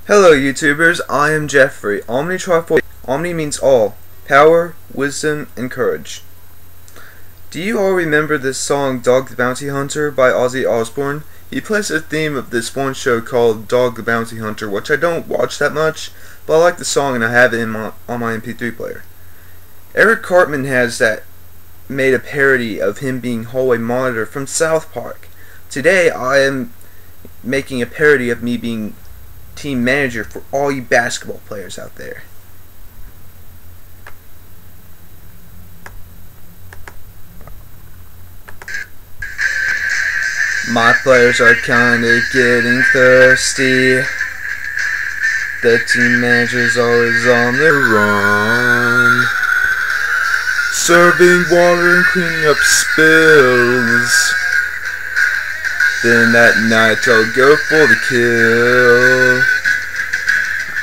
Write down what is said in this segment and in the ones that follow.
Hello YouTubers, I am Jeffrey. Omni Triforce. Omni means all. Power, wisdom, and courage. Do you all remember this song Dog the Bounty Hunter by Ozzy Osbourne? He plays the theme of this one show called Dog the Bounty Hunter, which I don't watch that much, but I like the song and I have it on my MP3 player. Eric Cartman has made a parody of him being hallway monitor from South Park. Today I am making a parody of me being team manager for all you basketball players out there. My players are kinda getting thirsty. The team manager's always on the run, serving water and cleaning up spills. Then that night I'll go for the kill.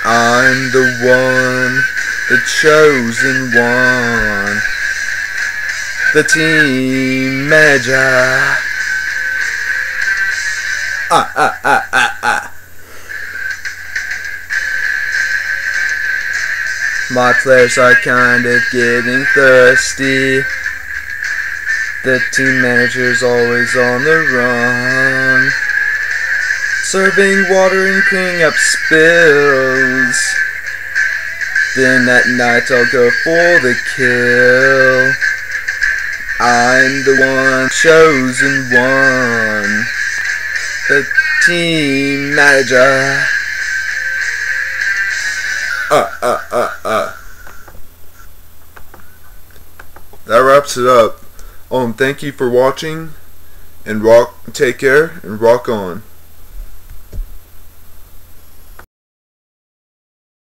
I'm the one, the chosen one, the team manager. My players are kind of getting thirsty. The team manager's always on the run, serving water and cleaning up spills. Then at night I'll go for the kill. I'm the one, chosen one, the team manager. That wraps it up. Thank you for watching, and take care, and rock on.